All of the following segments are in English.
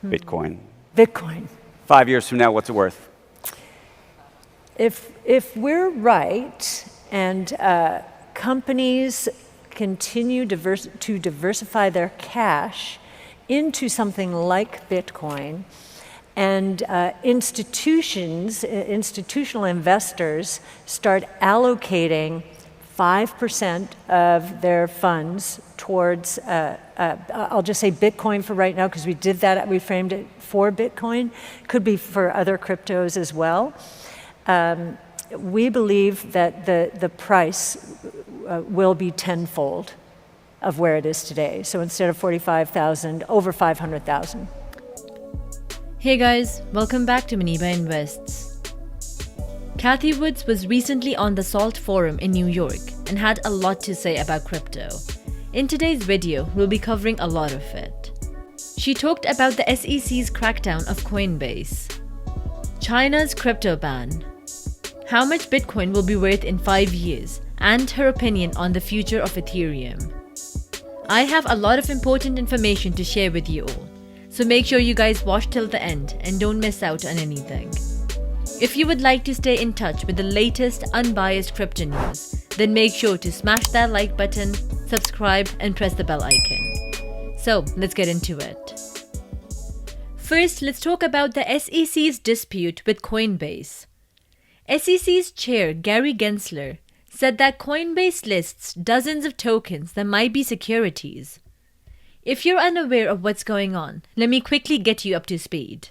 Bitcoin? Bitcoin. 5 years from now, what's it worth? If we're right and companies continue to diversify their cash into something like Bitcoin, and institutional investors start allocating 5% of their funds towards, I'll just say Bitcoin for right now, because we did that, we framed it for Bitcoin, could be for other cryptos as well. We believe that the price will be tenfold of where it is today. So instead of 45,000, over 500,000. Hey guys, welcome back to Maniba Invests. Cathie Woods was recently on the SALT forum in New York and had a lot to say about crypto. In today's video, we'll be covering a lot of it. She talked about the SEC's crackdown of Coinbase, China's crypto ban, how much Bitcoin will be worth in 5 years, and her opinion on the future of Ethereum. I have a lot of important information to share with you all, so make sure you guys watch till the end and don't miss out on anything. If you would like to stay in touch with the latest unbiased crypto news, then make sure to smash that like button, subscribe, and press the bell icon. So let's get into it. First, let's talk about the SEC's dispute with Coinbase. SEC's chair Gary Gensler said that Coinbase lists dozens of tokens that might be securities. If you're unaware of what's going on, let me quickly get you up to speed.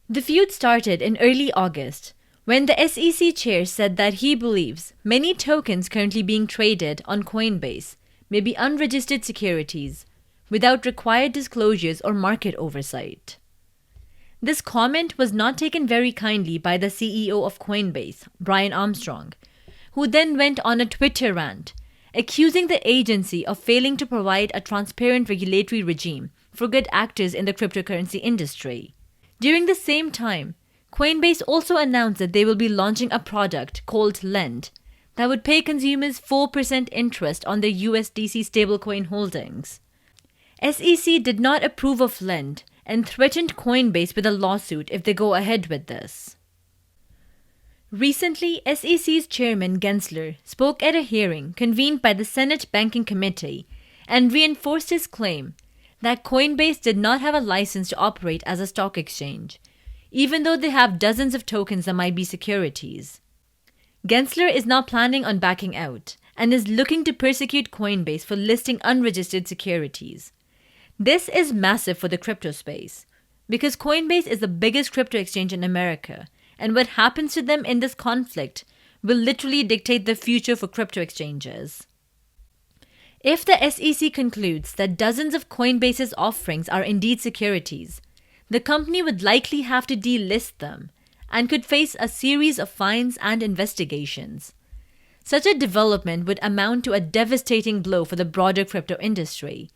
The feud started in early August when the SEC chair said that he believes many tokens currently being traded on Coinbase may be unregistered securities without required disclosures or market oversight. This comment was not taken very kindly by the CEO of Coinbase, Brian Armstrong, who then went on a Twitter rant accusing the agency of failing to provide a transparent regulatory regime for good actors in the cryptocurrency industry. During the same time, Coinbase also announced that they will be launching a product called Lend that would pay consumers 4% interest on their USDC stablecoin holdings. SEC did not approve of Lend and threatened Coinbase with a lawsuit if they go ahead with this. Recently, SEC's chairman Gensler spoke at a hearing convened by the Senate Banking Committee and reinforced his claim that Coinbase did not have a license to operate as a stock exchange, even though they have dozens of tokens that might be securities. Gensler is now planning on backing out and is looking to persecute Coinbase for listing unregistered securities. This is massive for the crypto space because Coinbase is the biggest crypto exchange in America, and what happens to them in this conflict will literally dictate the future for crypto exchanges. If the SEC concludes that dozens of Coinbase's offerings are indeed securities, the company would likely have to delist them and could face a series of fines and investigations. Such a development would amount to a devastating blow for the broader crypto industry,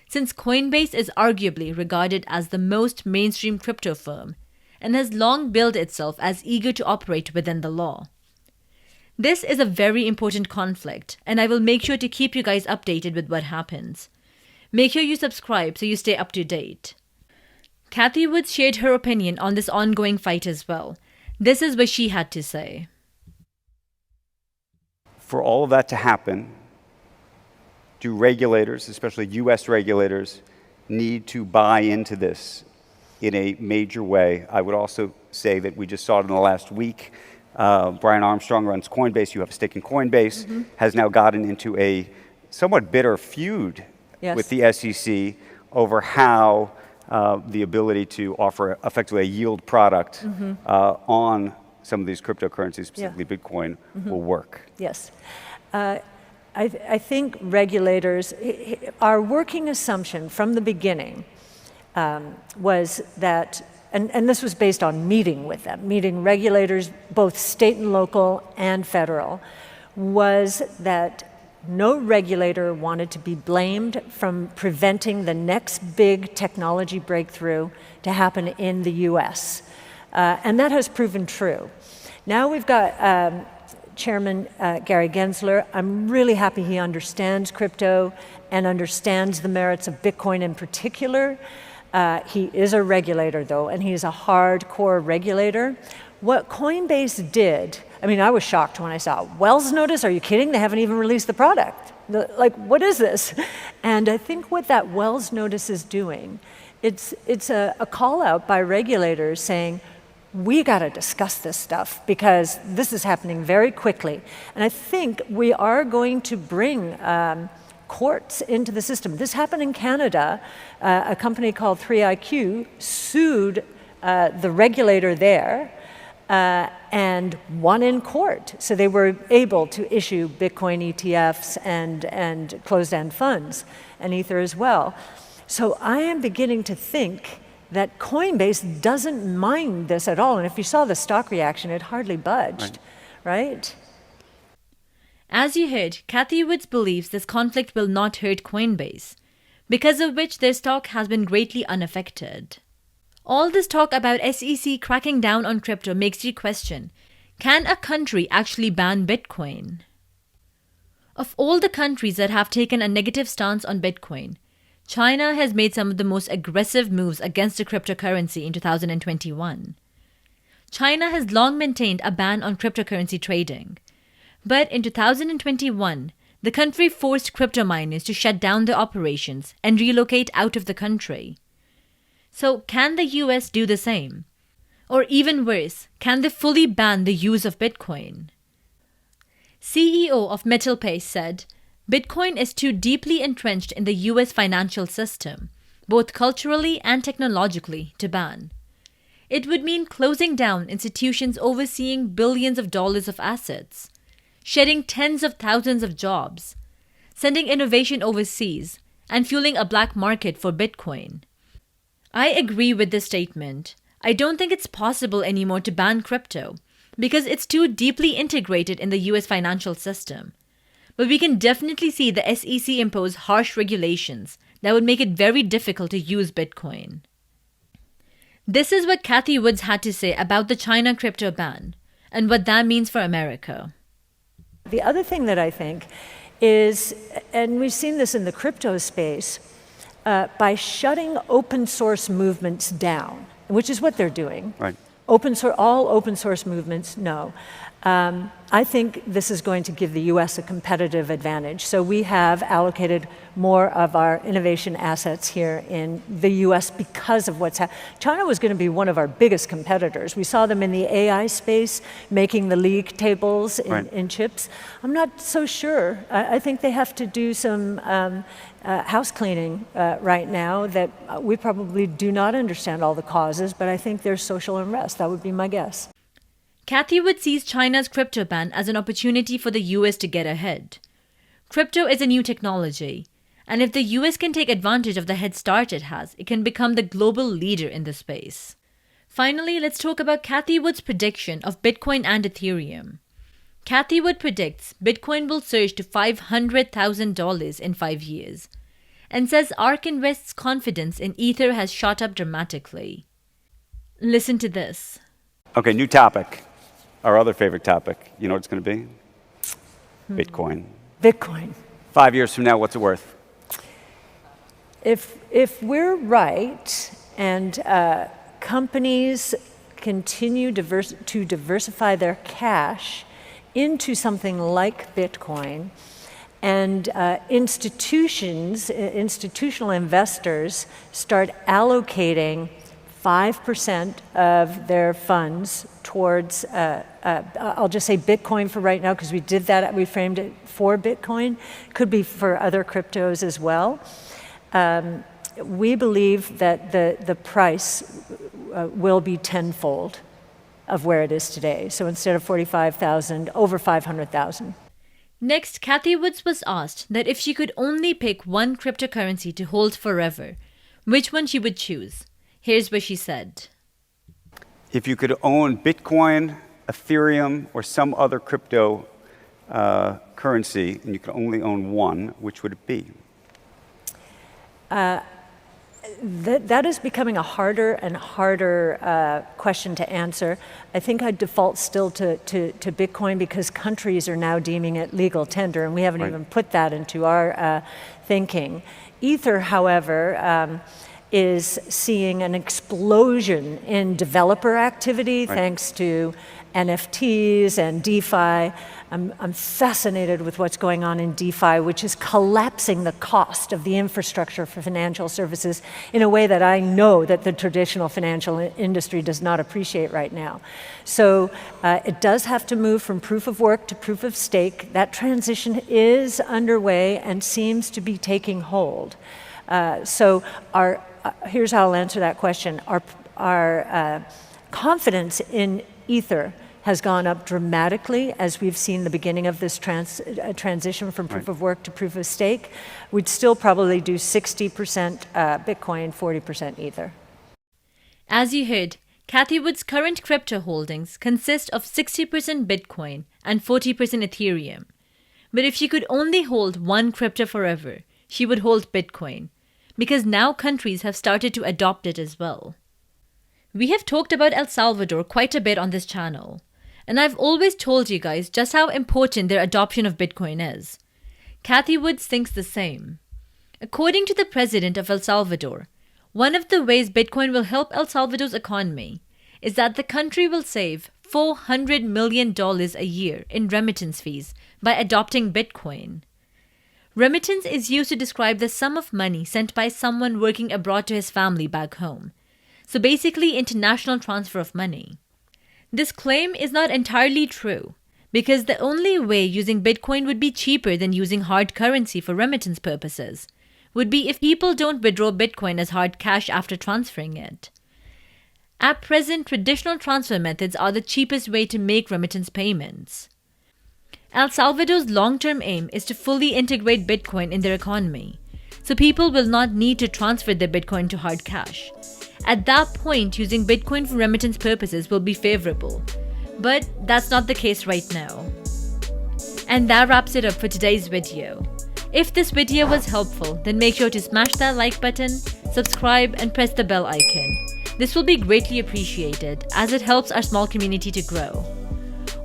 since Coinbase is arguably regarded as the most mainstream crypto firm and has long billed itself as eager to operate within the law. This is a very important conflict, and I will make sure to keep you guys updated with what happens. Make sure you subscribe so you stay up to date. Cathie Woods shared her opinion on this ongoing fight as well. This is what she had to say. For all of that to happen, do regulators, especially US regulators, need to buy into this in a major way? I would also say that we just saw it in the last week. Brian Armstrong runs Coinbase. You have a stake in Coinbase, has now gotten into a somewhat bitter feud with the SEC over how the ability to offer effectively a yield product on some of these cryptocurrencies, specifically Bitcoin, will work. Yes. I think regulators, our working assumption from the beginning was that, and this was based on meeting with them, meeting regulators, both state and local and federal, was that no regulator wanted to be blamed from preventing the next big technology breakthrough to happen in the US. And that has proven true. Now we've got Chairman Gary Gensler. I'm really happy he understands crypto and understands the merits of Bitcoin in particular. He is a regulator, though, and he's a hardcore regulator. What Coinbase did, I mean, I was shocked when I saw Wells notice. Are you kidding? They haven't even released the product. Like, what is this? And I think what that Wells notice is doing, it's a call out by regulators saying, we got to discuss this stuff because this is happening very quickly. And I think we are going to bring courts into the system. This happened in Canada. A company called 3iQ sued the regulator there and won in court. So they were able to issue Bitcoin ETFs and closed-end funds, and Ether as well. So I am beginning to think that Coinbase doesn't mind this at all. And if you saw the stock reaction, it hardly budged, right? As you heard, Cathie Woods believes this conflict will not hurt Coinbase, because of which their stock has been greatly unaffected. All this talk about SEC cracking down on crypto makes you question, can a country actually ban Bitcoin? Of all the countries that have taken a negative stance on Bitcoin, China has made some of the most aggressive moves against the cryptocurrency in 2021. China has long maintained a ban on cryptocurrency trading. But in 2021, the country forced crypto miners to shut down their operations and relocate out of the country. So can the US do the same? Or even worse, can they fully ban the use of Bitcoin? CEO of MetalPay said, Bitcoin is too deeply entrenched in the US financial system, both culturally and technologically, to ban. It would mean closing down institutions overseeing billions of dollars of assets, shedding tens of thousands of jobs, sending innovation overseas, and fueling a black market for Bitcoin. I agree with this statement. I don't think it's possible anymore to ban crypto because it's too deeply integrated in the US financial system. But we can definitely see the SEC impose harsh regulations that would make it very difficult to use Bitcoin. This is what Cathie Woods had to say about the China crypto ban and what that means for America. The other thing that I think is, and we've seen this in the crypto space, by shutting open source movements down, which is what they're doing. Right. All open source movements, no. I think this is going to give the US a competitive advantage. So we have allocated more of our innovation assets here in the US because of what's happening. China was going to be one of our biggest competitors. We saw them in the AI space making the league tables in chips. I'm not so sure. I think they have to do some house cleaning right now that we probably do not understand all the causes, but I think there's social unrest. That would be my guess. Cathie Woods sees China's crypto ban as an opportunity for the US to get ahead. Crypto is a new technology, and if the US can take advantage of the head start it has, it can become the global leader in the space. Finally, let's talk about Cathie Woods' prediction of Bitcoin and Ethereum. Cathie Wood predicts Bitcoin will surge to $500,000 in 5 years, and says ARK Invest's confidence in Ether has shot up dramatically. Listen to this. Okay, new topic. Our other favorite topic. You know what it's going to be? Bitcoin. Bitcoin. 5 years from now, what's it worth? If we're right and companies continue to diversify their cash into something like Bitcoin, and institutional investors start allocating 5% of their funds towards, I'll just say Bitcoin for right now, because we did that, we framed it for Bitcoin, could be for other cryptos as well. We believe that the price will be tenfold of where it is today. So instead of 45,000, over 500,000. Next, Cathie Woods was asked that if she could only pick one cryptocurrency to hold forever, which one she would choose. Here's what she said. If you could own Bitcoin, Ethereum, or some other crypto currency, and you could only own one, which would it be? That is becoming a harder and harder question to answer. I think I'd default still to Bitcoin because countries are now deeming it legal tender, and we haven't even put that into our thinking. Ether, however, is seeing an explosion in developer activity thanks to NFTs and DeFi. I'm fascinated with what's going on in DeFi, which is collapsing the cost of the infrastructure for financial services in a way that I know that the traditional financial industry does not appreciate right now. So it does have to move from proof of work to proof of stake. That transition is underway and seems to be taking hold. Here's how I'll answer that question. Our confidence in Ether has gone up dramatically as we've seen the beginning of this transition from proof of work to proof of stake. We'd still probably do 60% Bitcoin, 40% Ether. As you heard, Cathie Woods' current crypto holdings consist of 60% Bitcoin and 40% Ethereum. But if she could only hold one crypto forever, she would hold Bitcoin, because now countries have started to adopt it as well. We have talked about El Salvador quite a bit on this channel, and I've always told you guys just how important their adoption of Bitcoin is. Cathie Woods thinks the same. According to the president of El Salvador, one of the ways Bitcoin will help El Salvador's economy is that the country will save $400 million a year in remittance fees by adopting Bitcoin. Remittance is used to describe the sum of money sent by someone working abroad to his family back home. So basically, international transfer of money. This claim is not entirely true, because the only way using Bitcoin would be cheaper than using hard currency for remittance purposes would be if people don't withdraw Bitcoin as hard cash after transferring it. At present, traditional transfer methods are the cheapest way to make remittance payments. El Salvador's long-term aim is to fully integrate Bitcoin in their economy, so people will not need to transfer their Bitcoin to hard cash. At that point, using Bitcoin for remittance purposes will be favorable, but that's not the case right now. And that wraps it up for today's video. If this video was helpful, then make sure to smash that like button, subscribe, and press the bell icon. This will be greatly appreciated as it helps our small community to grow.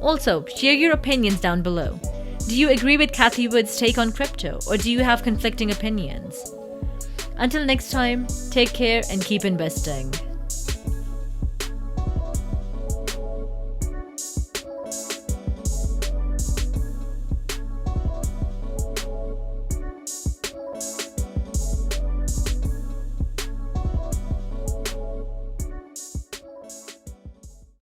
Also, share your opinions down below. Do you agree with Cathie Woods' take on crypto, or do you have conflicting opinions? Until next time, take care and keep investing.